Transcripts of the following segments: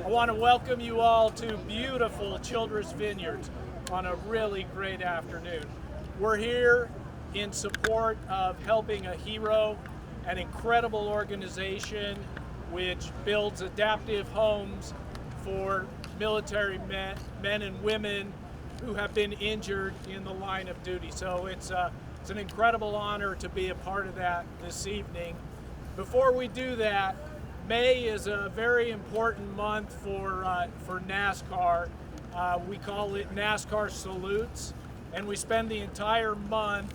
I want to welcome you all to beautiful Childress Vineyards on a really great afternoon. We're here in support of Helping a Hero, an incredible organization which builds adaptive homes for military men and women who have been injured in the line of duty. So it's an incredible honor to be a part of that this evening. Before we do that, May is a very important month for NASCAR. We call it NASCAR Salutes, and we spend the entire month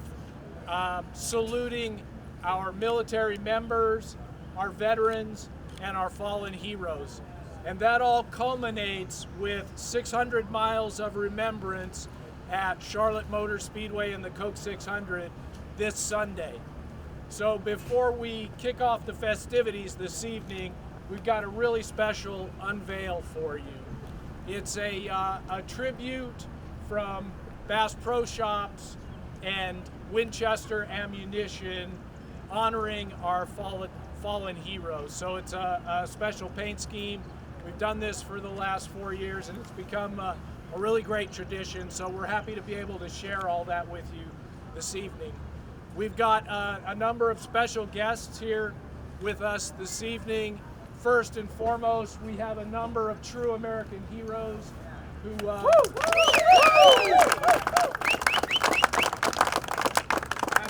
saluting our military members, our veterans, and our fallen heroes. And that all culminates with 600 miles of remembrance at Charlotte Motor Speedway in the Coke 600 this Sunday. So before we kick off the festivities this evening, we've got a really special unveil for you. It's a tribute from Bass Pro Shops and Winchester Ammunition honoring our fallen heroes. So it's a special paint scheme. We've done this for the last 4 years, and it's become a really great tradition. So we're happy to be able to share all that with you this evening. We've got a number of special guests here with us this evening. First and foremost, we have a number of true American heroes who have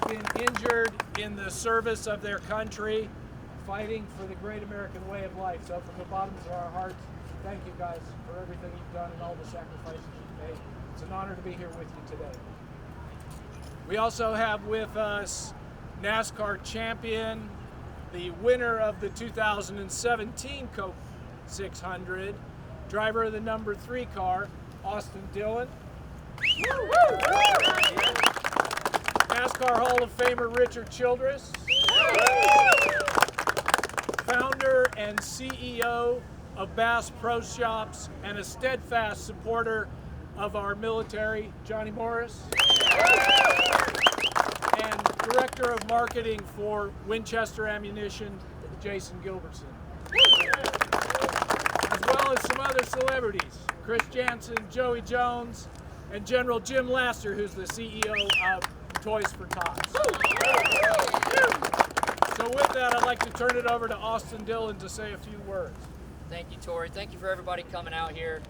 been injured in the service of their country, fighting for the great American way of life. So from the bottoms of our hearts, thank you guys for everything you've done and all the sacrifices you've made. It's an honor to be here with you today. We also have with us NASCAR champion, the winner of the 2017 Coke 600, driver of the number 3 car, Austin Dillion. NASCAR Hall of Famer Richard Childress. Founder and CEO of Bass Pro Shops and a steadfast supporter of our military, Johnny Morris. And Director of Marketing for Winchester Ammunition, Jason Gilbertson. As well as some other celebrities, Chris Jansen, Joey Jones, and General Jim Laster, who's the CEO of Toys for Tots. So with that, I'd like to turn it over to Austin Dillion to say a few words. Thank you, Tori. Thank you for everybody coming out here.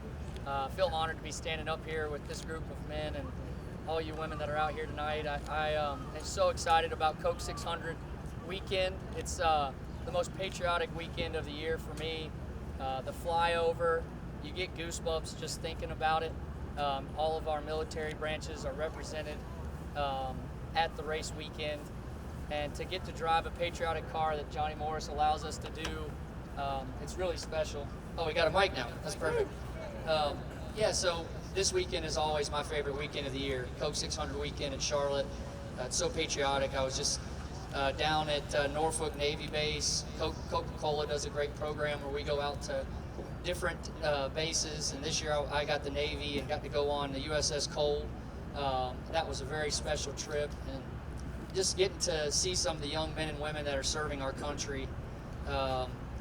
I feel honored to be standing up here with this group of men and all you women that are out here tonight. I am so excited about Coke 600 weekend. It's the most patriotic weekend of the year for me. The flyover, you get goosebumps just thinking about it. All of our military branches are represented at the race weekend. And to get to drive a patriotic car that Johnny Morris allows us to do, it's really special. Oh, we got a mic now. That's perfect. Yeah, so this weekend is always my favorite weekend of the year. Coke 600 weekend at Charlotte. It's so patriotic. I was just down at Norfolk Navy Base. Coca Cola does a great program where we go out to different bases. And this year I got the Navy and got to go on the USS Cole. That was a very special trip. And just getting to see some of the young men and women that are serving our country.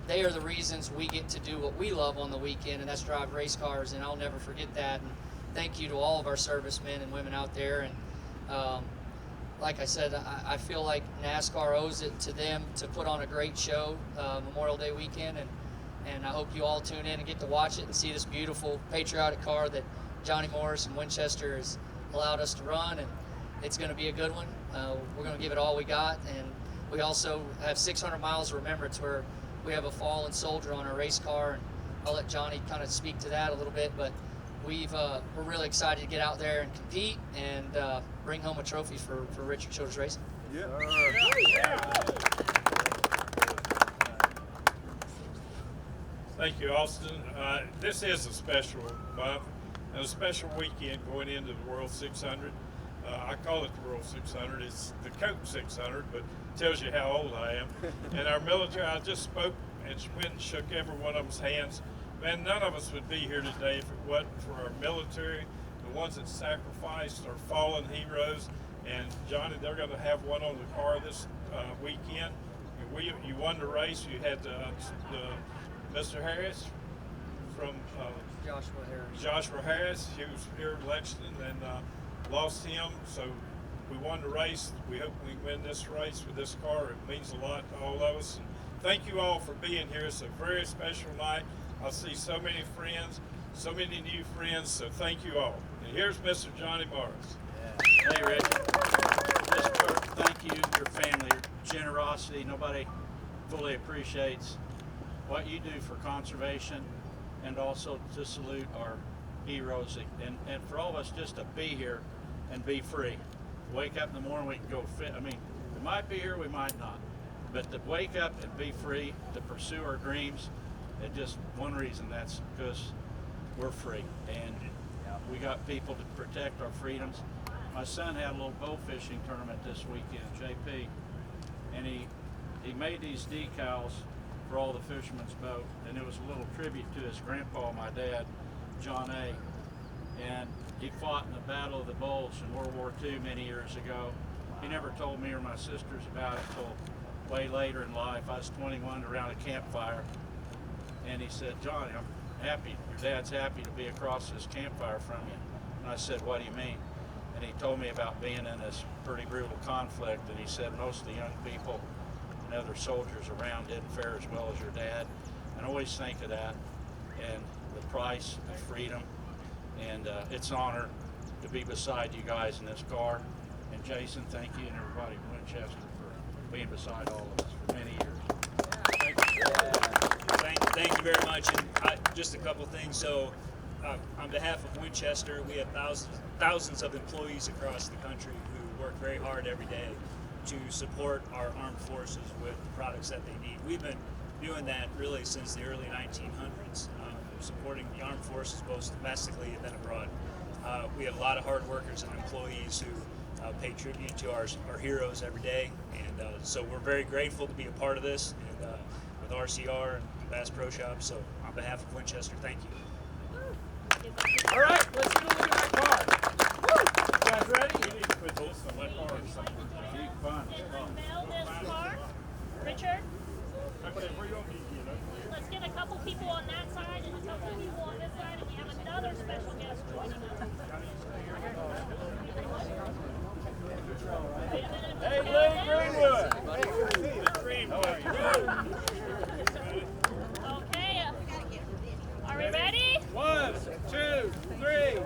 They are the reasons we get to do what we love on the weekend, and that's drive race cars, and I'll never forget that. And thank you to all of our servicemen and women out there. And like I said, I feel like NASCAR owes it to them to put on a great show Memorial Day weekend, and I hope you all tune in and get to watch it and see this beautiful patriotic car that Johnny Morris and Winchester has allowed us to run, and it's going to be a good one. We're going to give it all we got, and we also have 600 miles of remembrance where we have a fallen soldier on our race car, and I'll let Johnny kind of speak to that a little bit, but we're really excited to get out there and compete and bring home a trophy for Richard Childress Racing. Yeah. Thank you, Austin. This is a special month and a special weekend going into the World 600. I call it the World 600. It's the Coke 600, but it tells you how old I am. And our military, I just spoke and went and shook every one of them's hands. Man, none of us would be here today if it wasn't for our military, the ones that sacrificed, our fallen heroes. And Johnny, they're going to have one on the car this weekend. You won the race. You had Mr. Harris from Joshua Harris. Joshua Harris, he was here in Lexington and lost him, so we won the race. We hope we win this race with this car. It means a lot to all of us. And thank you all for being here. It's a very special night. I see so many friends, so many new friends, so thank you all. And here's Mr. Johnny Morris. Yeah. Hey, Rick. Just for thank you, your family, your generosity. Nobody fully appreciates what you do for conservation, and also to salute our heroes, and for all of us just to be here and be free. Wake up in the morning, we can go fit. I mean, we might be here, we might not, but to wake up and be free, to pursue our dreams, and just one reason, that's because we're free, and we got people to protect our freedoms. My son had a little bow fishing tournament this weekend, JP, and he made these decals for all the fishermen's boat, and it was a little tribute to his grandpa, my dad, John A. And he fought in the Battle of the Bulge in World War II many years ago. He never told me or my sisters about it until way later in life. I was 21 around a campfire, and he said, "Johnny, I'm happy, your dad's happy to be across this campfire from you." And I said, "What do you mean?" And he told me about being in this pretty brutal conflict, and he said most of the young people and other soldiers around didn't fare as well as your dad. And I always think of that, and the price of freedom, and it's an honor to be beside you guys in this car. And Jason, thank you, and everybody in Winchester for being beside all of us for many years. Thank you very much. And just a couple things. So on behalf of Winchester, we have thousands of employees across the country who work very hard every day to support our armed forces with the products that they need. We've been doing that really since the early 1900s, supporting the armed forces both domestically and then abroad. We have a lot of hard workers and employees who pay tribute to our heroes every day, and so we're very grateful to be a part of this, and with RCR and Bass Pro Shop. So on behalf of Winchester, thank you. All right, let's get a look at that car. Woo! You guys ready? We need to put this on my car or something. Keep fun. Unveil this car. Richard, let's get a couple people on that side and a couple people on this side, and we have another special guest joining us. Hey, Lee Greenwood. Okay, are we ready? 1, 2, 3.